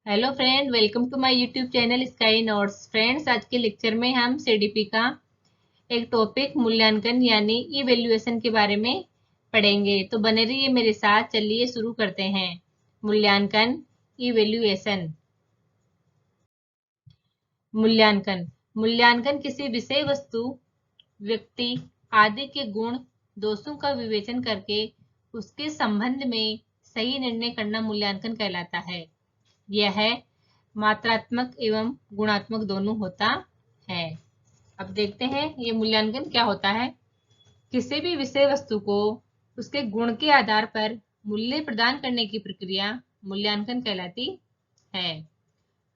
Hello friend, welcome to my YouTube channel Sky Notes. Friends, आज के lecture में हम सीडीपी का एक टॉपिक मूल्यांकन यानी इवेल्युएशन के बारे में पढ़ेंगे। तो बने रहिए मेरे साथ। चलिए शुरू करते हैं। मूल्यांकन, इवेल्युएशन। मूल्यांकन मूल्यांकन किसी विषय वस्तु, व्यक्ति आदि के गुण दोषों का विवेचन करके उसके संबंध में सही निर्णय करना मूल्यांकन कहलाता है। यह मात्रात्मक एवं गुणात्मक दोनों होता है। अब देखते हैं ये मूल्यांकन क्या होता है। किसी भी विषय वस्तु को उसके गुण के आधार पर मूल्य प्रदान करने की प्रक्रिया मूल्यांकन कहलाती है।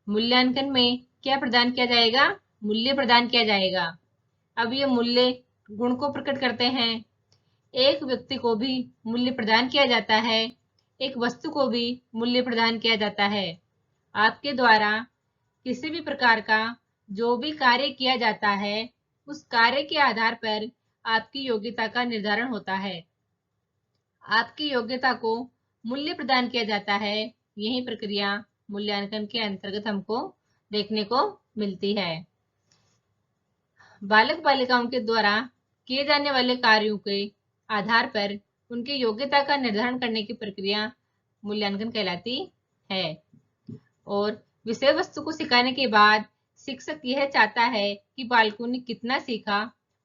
मूल्यांकन में क्या प्रदान किया जाएगा? मूल्य प्रदान किया जाएगा। अब ये मूल्य गुण को प्रकट करते हैं। एक व्यक्ति को भी मूल्य प्रदान किया जाता है, एक वस्तु को भी मूल्य प्रदान किया जाता है। आपके द्वारा किसी भी प्रकार का जो भी कार्य किया जाता है, उस कार्य के आधार पर आपकी योग्यता का निर्धारण होता है। आपकी योग्यता को मूल्य प्रदान किया जाता है। यही प्रक्रिया मूल्यांकन के अंतर्गत हमको देखने को मिलती है। बालक बालिकाओं के द्वारा किए जाने वाले कार्यों के आधार पर उनकी योग्यता का निर्धारण करने की प्रक्रिया मूल्यांकन कहलाती है। और विषय वस्तु को सिखाने के बाद शिक्षक यह चाहता है कि बालकों ने कितना सीखा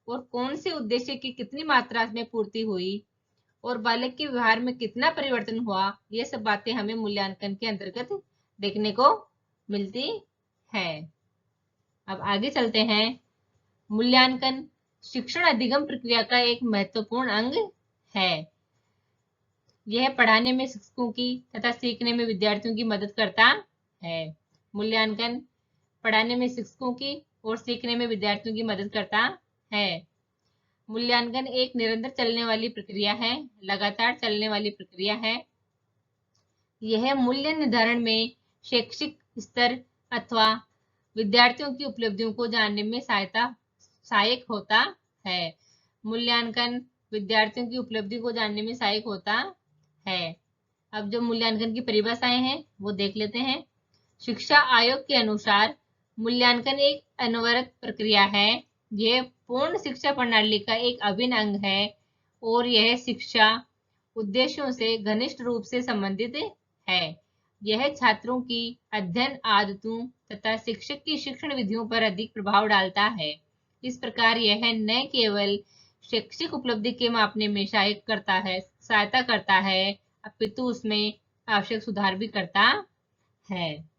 और कौन से उद्देश्य की कितनी मात्रा में पूर्ति हुई और बालक के व्यवहार में कितना परिवर्तन हुआ। ये सब बातें हमें मूल्यांकन के अंतर्गत देखने को मिलती है। अब आगे चलते हैं। मूल्यांकन शिक्षण अधिगम प्रक्रिया का एक महत्वपूर्ण अंग है। यह पढ़ाने में शिक्षकों की तथा सीखने में विद्यार्थियों की मदद करता है। मूल्यांकन पढ़ाने में शिक्षकों की और सीखने में विद्यार्थियों की मदद करता है। मूल्यांकन एक निरंतर चलने वाली प्रक्रिया है, लगातार चलने वाली प्रक्रिया है। यह मूल्य निर्धारण में शैक्षिक स्तर अथवा विद्यार्थियों की उपलब्धियों को जानने में सहायक होता है। मूल्यांकन विद्यार्थियों की उपलब्धि को जानने में सहायक होता है। अब जो मूल्यांकन की परिभाषाएं हैं वो देख लेते हैं। शिक्षा आयोग के अनुसार मूल्यांकन एक अनवरत प्रक्रिया है। यह पूर्ण शिक्षा प्रणाली का एक अभिन्न अंग है और यह शिक्षा उद्देश्यों से घनिष्ठ रूप से संबंधित है। यह छात्रों की अध्ययन आदतों तथा शिक्षक की शिक्षण विधियों पर अधिक प्रभाव डालता है। इस प्रकार यह न केवल शैक्षिक उपलब्धि के मापने में सहायता करता है, अपितु उसमें आवश्यक सुधार भी करता है।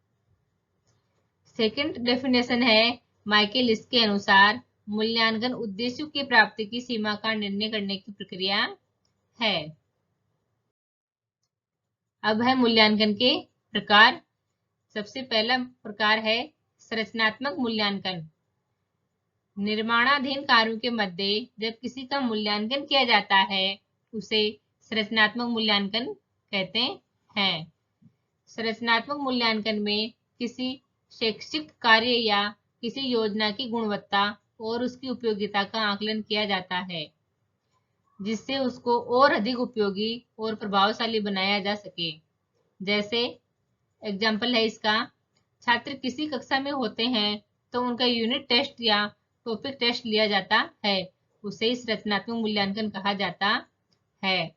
सेकंड डेफिनेशन है माइकेलिस के अनुसार मूल्यांकन उद्देश्यों की प्राप्ति की सीमा का निर्णय करने की प्रक्रिया है। अब है मूल्यांकन के प्रकार। सबसे पहला प्रकार है संरचनात्मक मूल्यांकन। निर्माणाधीन कार्यों के मध्य जब किसी का मूल्यांकन किया जाता है उसे संरचनात्मक मूल्यांकन कहते हैं। संरचनात्मक मूल्यांकन में किसी शैक्षिक कार्य या किसी योजना की गुणवत्ता और उसकी उपयोगिता का आकलन किया जाता है, जिससे उसको और अधिक उपयोगी और प्रभावशाली बनाया जा सके। जैसे एग्जाम्पल है इसका, छात्र किसी कक्षा में होते हैं तो उनका यूनिट टेस्ट या टॉपिक टेस्ट लिया जाता है, उसे संरचनात्मक मूल्यांकन कहा जाता है।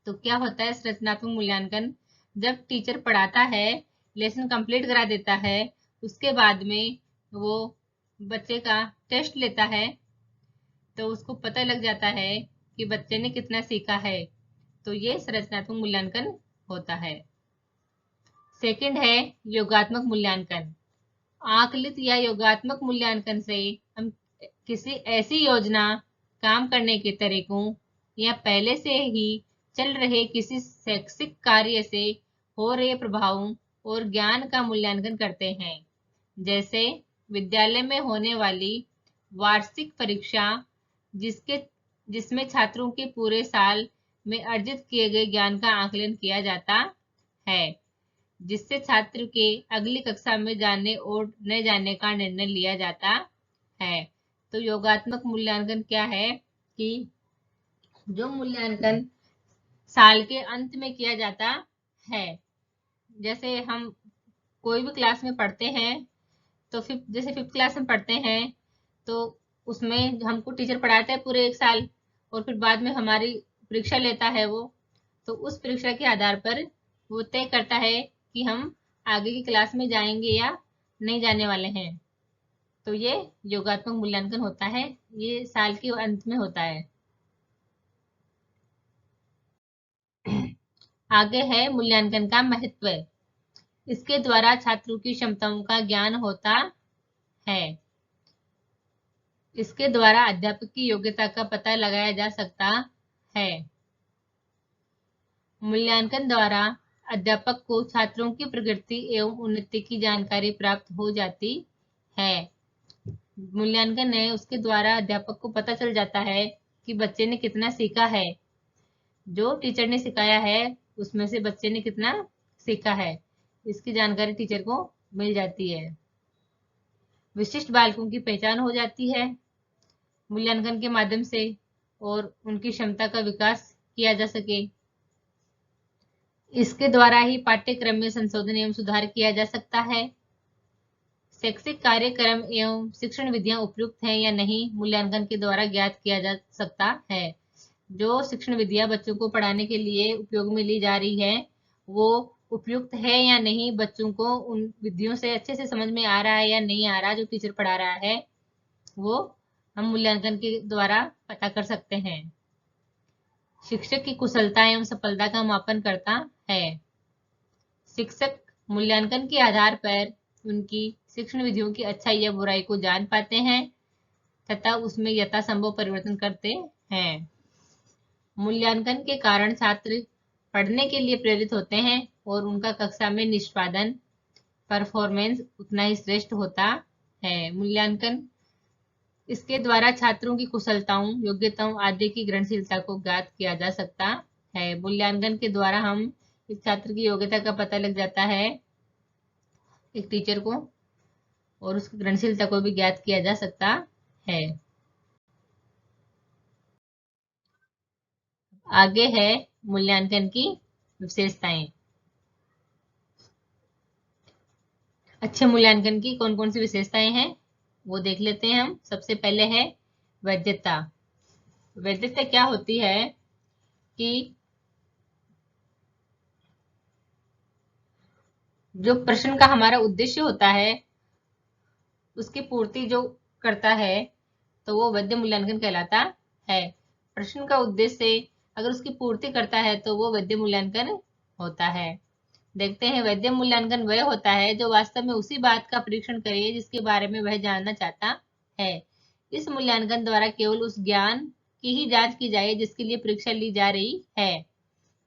तो क्या होता है संरचनात्मक मूल्यांकन? जब टीचर पढ़ाता है, लेसन कंप्लीट करा देता है, उसके बाद में वो बच्चे का टेस्ट लेता है तो उसको पता लग जाता है कि बच्चे ने कितना सीखा है। तो ये संरचनात्मक मूल्यांकन होता है। सेकंड है योगात्मक मूल्यांकन। आकलित या योगात्मक मूल्यांकन से हम किसी ऐसी योजना, काम करने के तरीकों या पहले से ही चल रहे किसी शैक्षिक कार्य से हो रहे प्रभावों और ज्ञान का मूल्यांकन करते हैं। जैसे विद्यालय में होने वाली वार्षिक परीक्षा, जिसमें छात्रों के पूरे साल में अर्जित किए गए ज्ञान का आकलन किया जाता है, जिससे छात्र के अगली कक्षा में जाने और न जाने का निर्णय लिया जाता है। तो योगात्मक मूल्यांकन क्या है कि जो मूल्यांकन साल के अंत में किया जाता है। जैसे हम कोई भी क्लास में पढ़ते हैं तो जैसे फिफ्थ क्लास में पढ़ते हैं तो उसमें हमको टीचर पढ़ाता है पूरे एक साल, और फिर बाद में हमारी परीक्षा लेता है वो। तो उस परीक्षा के आधार पर वो तय करता है कि हम आगे की क्लास में जाएंगे या नहीं जाने वाले हैं। तो ये योगात्मक मूल्यांकन होता है, ये साल के अंत में होता है। आगे है मूल्यांकन का महत्व। इसके द्वारा छात्रों की क्षमताओं का ज्ञान होता है। इसके द्वारा अध्यापक की योग्यता का पता लगाया जा सकता है। मूल्यांकन द्वारा अध्यापक को छात्रों की प्रगति एवं उन्नति की जानकारी प्राप्त हो जाती है। मूल्यांकन है उसके द्वारा अध्यापक को पता चल जाता है कि बच्चे ने कितना सीखा है, जो टीचर ने सिखाया है उसमें से बच्चे ने कितना सीखा है, इसकी जानकारी टीचर को मिल जाती है। विशिष्ट बालकों की पहचान हो जाती है मूल्यांकन के माध्यम से, और उनकी क्षमता का विकास किया जा सके। इसके द्वारा ही पाठ्यक्रम में संशोधन एवं सुधार किया जा सकता है। शैक्षिक कार्यक्रम एवं शिक्षण विधियां उपयुक्त हैं या नहीं, मूल्यांकन के द्वारा ज्ञात किया जा सकता है। जो शिक्षण विधियां बच्चों को पढ़ाने के लिए उपयोग में ली जा रही है वो उपयुक्त है या नहीं, बच्चों को उन विधियों से अच्छे से समझ में आ रहा है या नहीं आ रहा, जो टीचर पढ़ा रहा है वो हम मूल्यांकन के द्वारा पता कर सकते हैं। शिक्षक की कुशलता एवं सफलता का मापन करता है। शिक्षक मूल्यांकन के आधार पर उनकी शिक्षण विधियों की अच्छाई या बुराई को जान पाते हैं तथा उसमें यथासंभव परिवर्तन करते हैं। मूल्यांकन के कारण छात्र पढ़ने के लिए प्रेरित होते हैं और उनका कक्षा में निष्पादन परफॉर्मेंस उतना ही श्रेष्ठ होता है। मूल्यांकन इसके द्वारा छात्रों की कुशलताओं, योग्यताओं आदि की ग्रहणशीलता को ज्ञात किया जा सकता है। मूल्यांकन के द्वारा हम इस छात्र की योग्यता का पता लग जाता है एक टीचर को, और उसकी ग्रहणशीलता को भी ज्ञात किया जा सकता है। आगे है मूल्यांकन की विशेषताएं। अच्छे मूल्यांकन की कौन कौन सी विशेषताएं हैं वो देख लेते हैं हम। सबसे पहले है वैधता। वैधता क्या होती है कि जो प्रश्न का हमारा उद्देश्य होता है उसकी पूर्ति जो करता है तो वो वैध मूल्यांकन कहलाता है। प्रश्न का उद्देश्य अगर उसकी पूर्ति करता है तो वो वैध मूल्यांकन होता है। देखते हैं, वैध मूल्यांकन वह होता है जो वास्तव में उसी बात का परीक्षण करे जिसके बारे में वह जानना चाहता है। इस मूल्यांकन द्वारा केवल उस ज्ञान की ही जांच की जाए जिसके लिए परीक्षा ली जा रही है।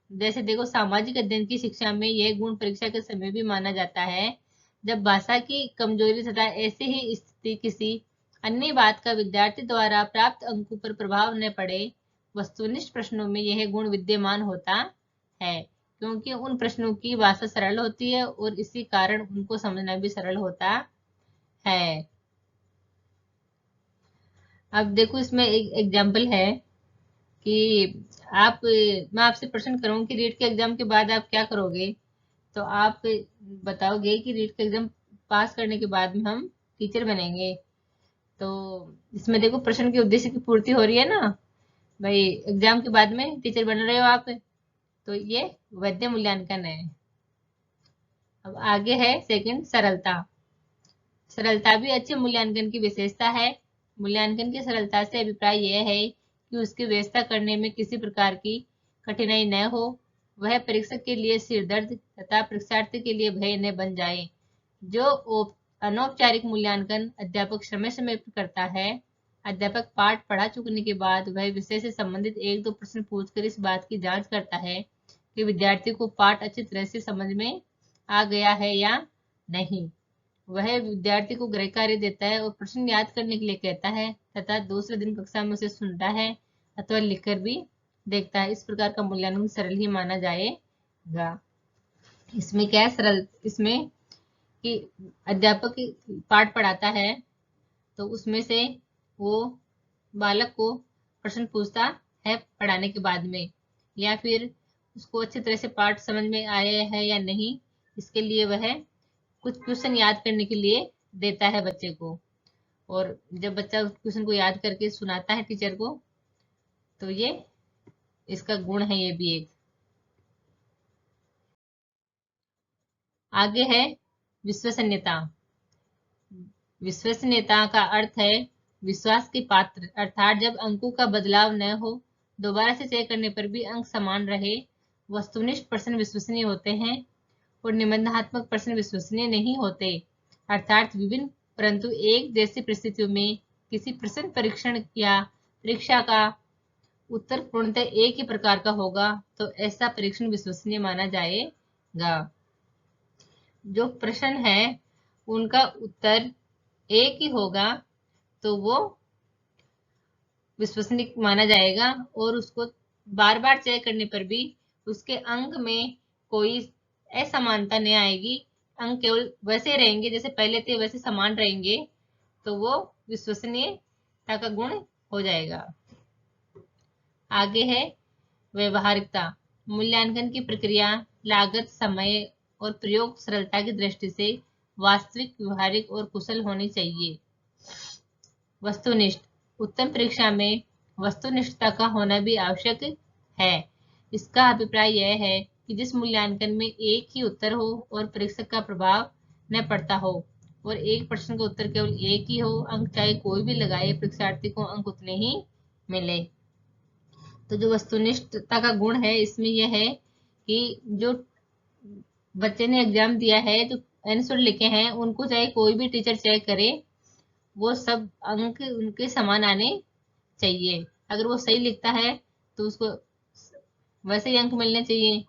जैसे देखो, सामाजिक अध्ययन की शिक्षा में यह गुण परीक्षा के समय भी माना जाता है जब भाषा की कमजोरी तथा ऐसे ही स्थिति किसी अन्य बात का विद्यार्थी द्वारा प्राप्त अंकों पर प्रभाव न पड़े। वस्तुनिष्ठ प्रश्नों में यह गुण विद्यमान होता है क्योंकि उन प्रश्नों की भाषा सरल होती है और इसी कारण उनको समझना भी सरल होता है। अब देखो, इसमें एक एग्जाम्पल है कि मैं आपसे प्रश्न करूं कि रीट के एग्जाम के बाद आप क्या करोगे, तो आप बताओगे कि रीट के एग्जाम पास करने के बाद में हम टीचर बनेंगे। तो इसमें देखो, प्रश्न के उद्देश्य की पूर्ति हो रही है ना भाई, एग्जाम के बाद में टीचर बन रहे हो आप, तो ये वैध मूल्यांकन है। अब आगे है सेकंड, सरलता। सरलता भी अच्छे मूल्यांकन की विशेषता है। मूल्यांकन की सरलता से अभिप्राय यह है कि उसकी व्यवस्था करने में किसी प्रकार की कठिनाई न हो, वह परीक्षक के लिए सिरदर्द तथा परीक्षार्थी के लिए भय न बन जाए। जो अनौपचारिक मूल्यांकन अध्यापक समय समय पर करता है, अध्यापक पाठ पढ़ा चुकने के बाद वह विषय से संबंधित एक दो प्रश्न पूछकर इस बात की जांच करता है कि विद्यार्थी को पाठ अच्छी तरह से समझ में आ गया है या नहीं। वह विद्यार्थी को गृह कार्य देता है और प्रश्न याद करने के लिए कहता है तथा दूसरे दिन कक्षा में उसे सुनता है अथवा लिखकर भी देखता है। इस प्रकार का मूल्यांकन सरल ही माना जाएगा। इसमें क्या है सरल, इसमें कि अध्यापक पाठ पढ़ाता है तो उसमें से वो बालक को प्रश्न पूछता है पढ़ाने के बाद में, या फिर उसको अच्छी तरह से पाठ समझ में आया है या नहीं, इसके लिए वह कुछ क्वेश्चन याद करने के लिए देता है बच्चे को, और जब बच्चा उस क्वेश्चन को याद करके सुनाता है टीचर को, तो ये इसका गुण है, ये भी एक। आगे है विश्वसनीयता। विश्वसनीयता का अर्थ है विश्वास के पात्र, अर्थात जब अंकों का बदलाव न हो, दोबारा से चेक करने पर भी अंक समान रहे। वस्तुनिष्ठ प्रश्न विश्वसनीय होते हैं और निबंधात्मक प्रश्न विश्वसनीय नहीं होते, अर्थात विभिन्न परंतु एक जैसी परिस्थितियों में किसी प्रश्न परीक्षण या परीक्षा का उत्तर पूर्णतः एक ही प्रकार का होगा तो ऐसा परीक्षण विश्वसनीय माना जाएगा। जो प्रश्न है उनका उत्तर एक ही होगा तो वो विश्वसनीय माना जाएगा, और उसको बार बार चेक करने पर भी उसके अंक में कोई असमानता नहीं आएगी, अंक केवल वैसे रहेंगे जैसे पहले थे, वैसे समान रहेंगे, तो वो विश्वसनीयता का गुण हो जाएगा। आगे है व्यवहारिकता। मूल्यांकन की प्रक्रिया लागत, समय और प्रयोग सरलता की दृष्टि से वास्तविक, व्यवहारिक और कुशल होनी चाहिए। वस्तुनिष्ठ। उत्तम परीक्षा में वस्तुनिष्ठता का होना भी आवश्यक है। इसका अभिप्राय यह है कि जिस मूल्यांकन में एक ही उत्तर हो और परीक्षक का प्रभाव न पड़ता हो, और एक प्रश्न का उत्तर केवल एक ही हो, अंक चाहे कोई भी लगाए, परीक्षार्थी को अंक उतने ही मिले। तो जो वस्तुनिष्ठता का गुण है इसमें यह है कि जो बच्चे ने एग्जाम दिया है, जो आंसर लिखे हैं, उनको चाहे कोई भी टीचर चेक करे, वो सब अंक उनके समान आने चाहिए। अगर वो सही लिखता है तो उसको वैसे ही अंक मिलने चाहिए,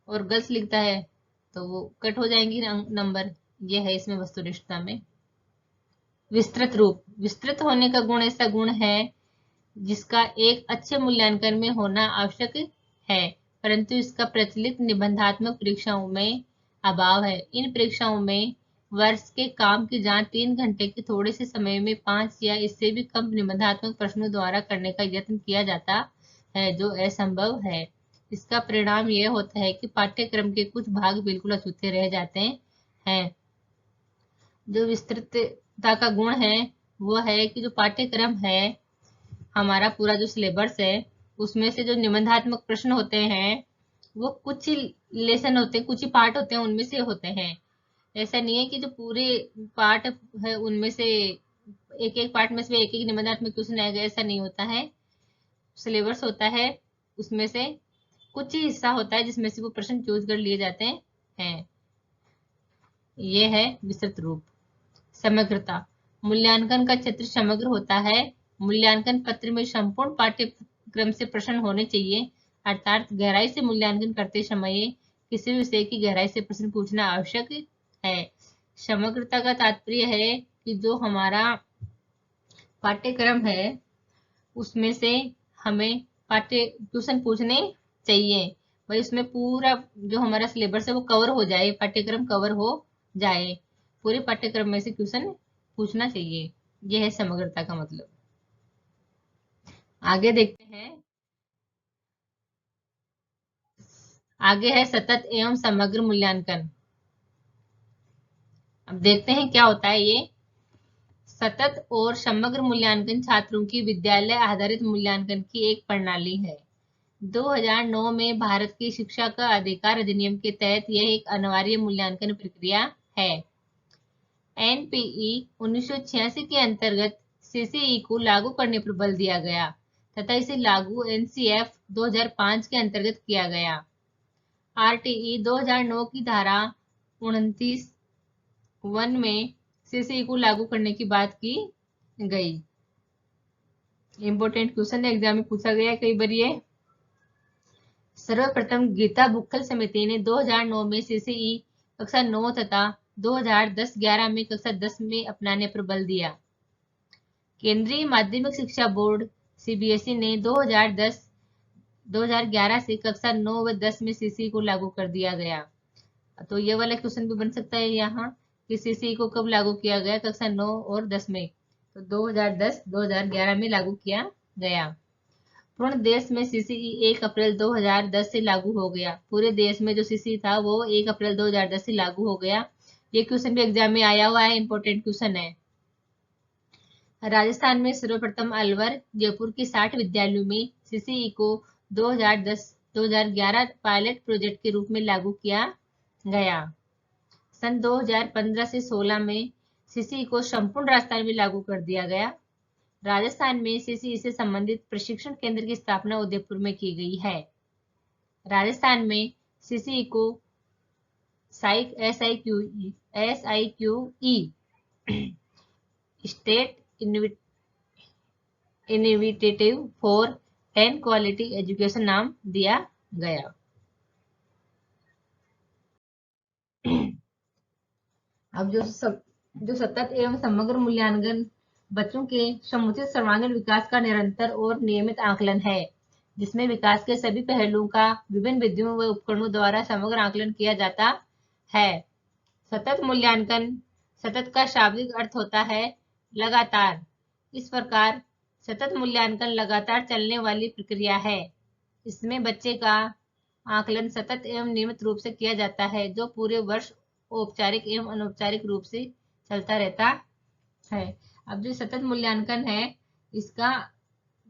और गलत लिखता है तो वो कट हो जाएंगे नंबर। ये है इसमें वस्तुनिष्ठता में। विस्तृत रूप। विस्तृत होने का गुण ऐसा गुण है जिसका एक अच्छे मूल्यांकन में होना आवश्यक है, परंतु इसका प्रचलित निबंधात्मक परीक्षाओं में अभाव है। इन परीक्षाओं में वर्ष के काम की जांच 3 घंटे के थोड़े से समय में 5 या इससे भी कम निबंधात्मक प्रश्नों द्वारा करने का यत्न किया जाता है, जो असंभव है। इसका परिणाम यह होता है कि पाठ्यक्रम के कुछ भाग बिल्कुल अछूते रह जाते हैं। जो विस्तृतता का गुण है वो है कि जो पाठ्यक्रम है, हमारा पूरा जो सिलेबस है, उसमें से जो निबंधात्मक प्रश्न होते हैं वो कुछ ही लेसन होते हैं, कुछ ही पार्ट होते हैं, उनमें से होते हैं। ऐसा नहीं है कि जो पूरे पार्ट है उनमें से एक एक पार्ट में से एक एक निबंधात्मक क्वेश्चन आएगा, ऐसा नहीं होता है। सिलेबस होता है, उसमें से कुछ ही हिस्सा होता है जिसमें से वो प्रश्न चूज कर लिए जाते हैं। ये है विस्तृत रूप। समग्रता। मूल्यांकन का क्षेत्र समग्र होता है। मूल्यांकन पत्र में संपूर्ण पाठ्यक्रम से प्रश्न होने चाहिए, अर्थात गहराई से मूल्यांकन करते समय किसी विषय की गहराई से प्रश्न पूछना आवश्यक है। समग्रता का तात्पर्य है कि जो हमारा पाठ्यक्रम है उसमें से हमें पाठ्य क्वेश्चन पूछने चाहिए, भाई उसमें पूरा जो हमारा सिलेबस है वो कवर हो जाए, पाठ्यक्रम कवर हो जाए, पूरे पाठ्यक्रम में से क्वेश्चन पूछना चाहिए। यह है समग्रता का मतलब। आगे देखते हैं। आगे है सतत एवं समग्र मूल्यांकन। अब देखते हैं क्या होता है ये। सतत और समग्र मूल्यांकन छात्रों की विद्यालय आधारित मूल्यांकन की एक प्रणाली है। 2009 में भारत की शिक्षा का अधिकार अधिनियम के तहत यह एक अनिवार्य मूल्यांकन प्रक्रिया है। एनपीई 1986 के अंतर्गत सीसीई को लागू करने पर बल दिया गया तथा इसे लागू एनसीएफ 2005 के अंतर्गत किया गया। आरटीई 2009 की धारा 29(1) में सीसीई को लागू करने की बात की गई। इंपोर्टेंट क्वेश्चन एग्जाम में पूछा गया कई बार ये। सर्वप्रथम गीता बुक्कल समिति ने 2009 में सीसीई कक्षा 9 तथा 2010-11 में कक्षा 10 में अपनाने पर बल दिया। केंद्रीय माध्यमिक शिक्षा बोर्ड सीबीएसई ने 2010-2011 से कक्षा 9 व 10 में सीसीई को लागू कर दिया गया। तो ये वाला क्वेश्चन भी बन सकता है यहाँ कि सीसीई को कब लागू किया गया, कक्षा 9 और 10 में। तो 2010-2011 में लागू किया गया। पूर्ण देश में सीसीई 1 अप्रैल 2010 से लागू हो गया। पूरे देश में जो सीसीई था वो 1 अप्रैल 2010 से लागू हो गया। ये क्वेश्चन भी एग्जाम में आया हुआ है, इंपॉर्टेंट क्वेश्चन है। राजस्थान में सर्वप्रथम अलवर जयपुर के 60 विद्यालयों में सीसीई को 2010-2011 पायलट प्रोजेक्ट के रूप में लागू किया गया। सन 2015 से 16 में सीसीई को संपूर्ण राजस्थान में लागू कर दिया गया। राजस्थान में सीसीई से संबंधित प्रशिक्षण केंद्र की स्थापना उदयपुर में की गई है। राजस्थान में सीसीई को SIQE state initiative for and quality education नाम दिया गया। अब जो सतत एवं समग्र मूल्यांकन बच्चों के समुचित सर्वांगीण विकास का निरंतर और नियमित आकलन है, जिसमें विकास के सभी पहलुओं का विभिन्न विधियों व उपकरणों द्वारा समग्र आकलन किया जाता है। सतत मूल्यांकन, सतत का शाब्दिक अर्थ होता है लगातार। इस प्रकार सतत मूल्यांकन लगातार चलने वाली प्रक्रिया है। इसमें बच्चे का आकलन सतत एवं नियमित रूप से किया जाता है, जो पूरे वर्ष औपचारिक एवं अनौपचारिक रूप से चलता रहता है। अब जो सतत मूल्यांकन है, इसका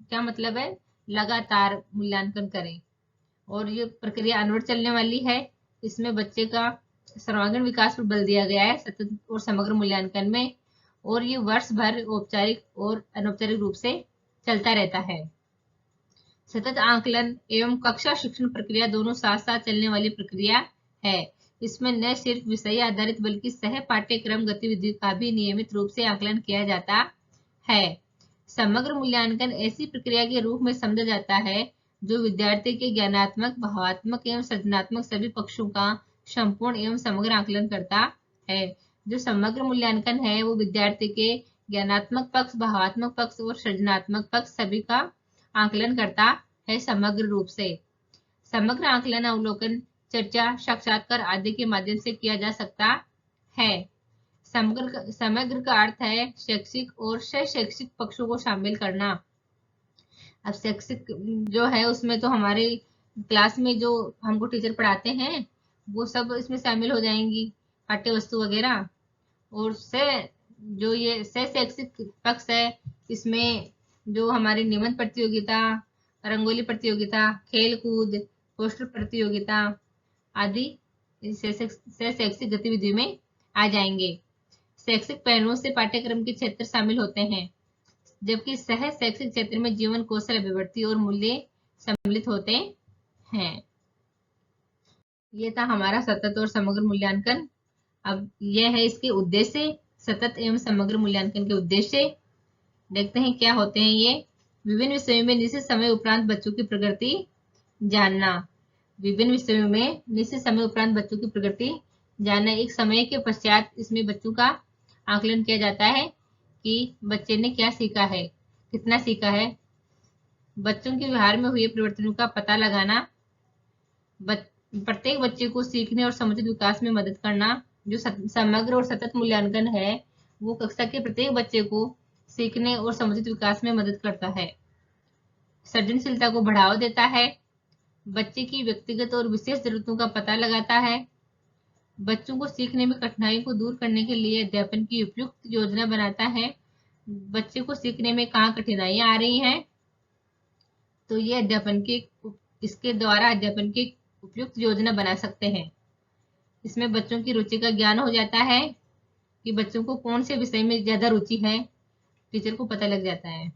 क्या मतलब है? लगातार मूल्यांकन करें, और ये प्रक्रिया अनवरत चलने वाली है। इसमें बच्चे का सर्वांगीण विकास पर बल दिया गया है सतत और समग्र मूल्यांकन में, और ये वर्ष भर औपचारिक और अनौपचारिक रूप से चलता रहता है। सतत आकलन एवं कक्षा शिक्षण प्रक्रिया दोनों साथ साथ चलने वाली प्रक्रिया है। इसमें न सिर्फ विषय आधारित बल्कि सह पाठ्यक्रम गतिविधियों का भी नियमित रूप से आकलन किया जाता है। समग्र मूल्यांकन ऐसी प्रक्रिया के रूप में समझा जाता है जो विद्यार्थी के ज्ञानात्मक, भावात्मक एवं सृजनात्मक सभी पक्षों का संपूर्ण एवं समग्र आकलन करता है। जो समग्र मूल्यांकन है वो विद्यार्थी के ज्ञानात्मक पक्ष, भावात्मक पक्ष और सृजनात्मक पक्ष सभी का आकलन करता है समग्र रूप से। समग्र आकलन अवलोकन, चर्चा, साक्षात्कार आदि के माध्यम से किया जा सकता है। समग्र का अर्थ है शैक्षिक और शैक्षिक पक्षों को शामिल करना। अब शैक्षिक जो है उसमें तो हमारे क्लास में जो हमको टीचर पढ़ाते हैं वो सब इसमें शामिल हो जाएंगी, पाठ्य वस्तु वगैरह। और जो ये शैक्षिक पक्ष है, इसमें जो हमारी निबंध प्रतियोगिता, रंगोली प्रतियोगिता, खेल कूद, पोस्टर प्रतियोगिता आदि शैक्षिक गतिविधियों में आ जाएंगे। शैक्षिक पहलुओं से पाठ्यक्रम के क्षेत्र शामिल होते हैं, जबकि सह शैक्षिक क्षेत्र में जीवन कौशल, अभिवृत्ति और मूल्य सम्मिलित होते हैं। ये था हमारा सतत और समग्र मूल्यांकन। अब यह है इसके उद्देश्य, सतत एवं समग्र मूल्यांकन के उद्देश्य। देखते हैं क्या होते हैं ये। विभिन्न विषयों में निश्चित समय उपरांत बच्चों की प्रगति जानना। विभिन्न विषयों में निश्चित समय उपरांत बच्चों की प्रगति जानना। एक समय के पश्चात इसमें बच्चों का आकलन किया जाता है कि बच्चे ने क्या सीखा है, कितना सीखा है। बच्चों के व्यवहार में हुए परिवर्तनों का पता लगाना। प्रत्येक बच्चे को सीखने और समुचित विकास में मदद करना। जो समग्र और सतत मूल्यांकन है वो कक्षा के प्रत्येक बच्चे को सीखने और समुचित विकास में मदद करता है, सृजनशीलता को बढ़ावा देता है, बच्चे की व्यक्तिगत और विशेष जरूरतों का पता लगाता है, बच्चों को सीखने में कठिनाइयों को दूर करने के लिए अध्यापन की उपयुक्त योजना बनाता है। बच्चे को सीखने में कहाँ कठिनाइयां आ रही हैं तो ये इसके द्वारा अध्यापन की उपयुक्त योजना बना सकते हैं। इसमें बच्चों की रुचि का ज्ञान हो जाता है कि बच्चों को कौन से विषय में ज्यादा रुचि है, टीचर को पता लग जाता है।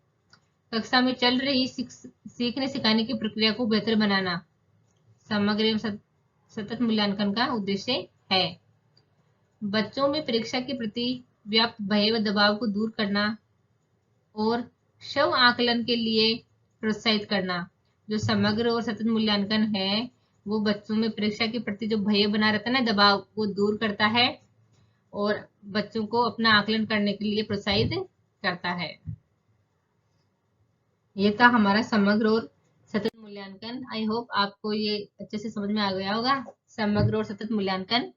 कक्षा में चल रही सीखने सिखाने की प्रक्रिया को बेहतर बनाना समग्र एवं सतत मूल्यांकन का उद्देश्य है। बच्चों में परीक्षा के प्रति व्याप्त भय व दबाव को दूर करना और स्व आकलन के लिए प्रोत्साहित करना। जो समग्र और सतत मूल्यांकन है वो बच्चों में परीक्षा के प्रति जो भय बना रहता है ना, दबाव, वो दूर करता है और बच्चों को अपना आकलन करने के लिए प्रोत्साहित करता है। ये था हमारा समग्र और सतत मूल्यांकन। आई होप आपको ये अच्छे से समझ में आ गया होगा, समग्र और सतत मूल्यांकन।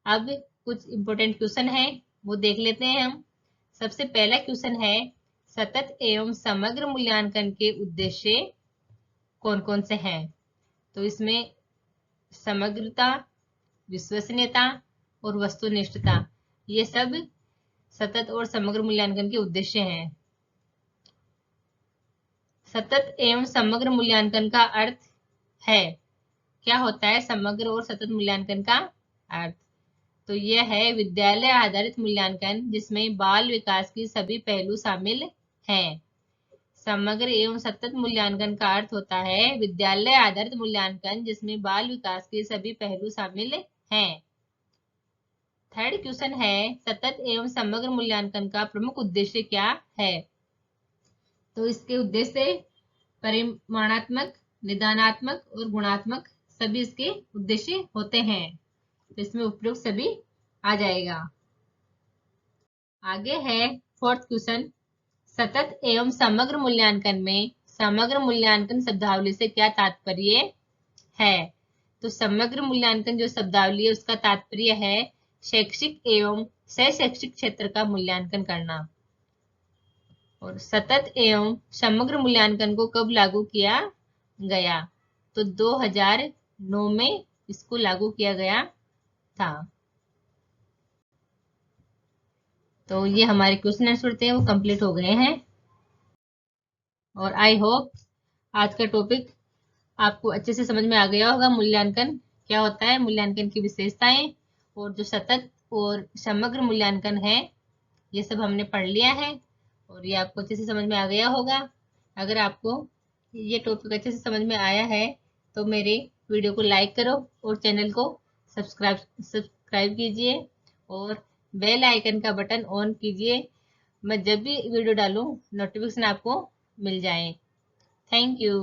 अब कुछ इंपॉर्टेंट क्वेश्चन है वो देख लेते हैं हम। सबसे पहला क्वेश्चन है, सतत एवं समग्र मूल्यांकन के उद्देश्य कौन कौन से हैं? तो इसमें समग्रता, विश्वसनीयता, और वस्तुनिष्ठता, ये सब सतत और समग्र मूल्यांकन के उद्देश्य हैं। सतत एवं समग्र मूल्यांकन का अर्थ है, क्या होता है समग्र और सतत मूल्यांकन का अर्थ? तो यह है विद्यालय आधारित मूल्यांकन जिसमें बाल विकास की सभी पहलू शामिल हैं। समग्र एवं सतत मूल्यांकन का अर्थ होता है विद्यालय आधारित मूल्यांकन जिसमें बाल विकास के सभी पहलू शामिल हैं। थर्ड क्वेश्चन है, सतत एवं समग्र मूल्यांकन का प्रमुख उद्देश्य क्या है? तो इसके उद्देश्य परिमाणात्मक, निदानात्मक और गुणात्मक सभी इसके उद्देश्य होते हैं। तो इसमें उपयुक्त सभी आ जाएगा। आगे है फोर्थ क्वेश्चन, सतत एवं समग्र मूल्यांकन में समग्र मूल्यांकन शब्दावली से क्या तात्पर्य है? तो समग्र मूल्यांकन जो शब्दावली है उसका तात्पर्य है शैक्षिक एवं शैक्षिक क्षेत्र का मूल्यांकन करना। और सतत एवं समग्र मूल्यांकन को कब लागू किया गया? तो 2009 में इसको लागू किया गया था। तो ये हमारे क्वेश्चन आंसर थे, वो कंप्लीट हो गए हैं। और आई होप आज का टॉपिक आपको अच्छे से समझ में आ गया होगा। मूल्यांकन क्या होता है, मूल्यांकन की विशेषताएं, और जो सतत और समग्र मूल्यांकन है ये सब हमने पढ़ लिया है और ये आपको अच्छे से समझ में आ गया होगा। अगर आपको ये टॉपिक अच्छे से समझ में आया है तो मेरे वीडियो को लाइक करो और चैनल को सब्सक्राइब कीजिए और बेल आइकन का बटन ऑन कीजिए। मैं जब भी वीडियो डालूं नोटिफिकेशन आपको मिल जाए। Thank you.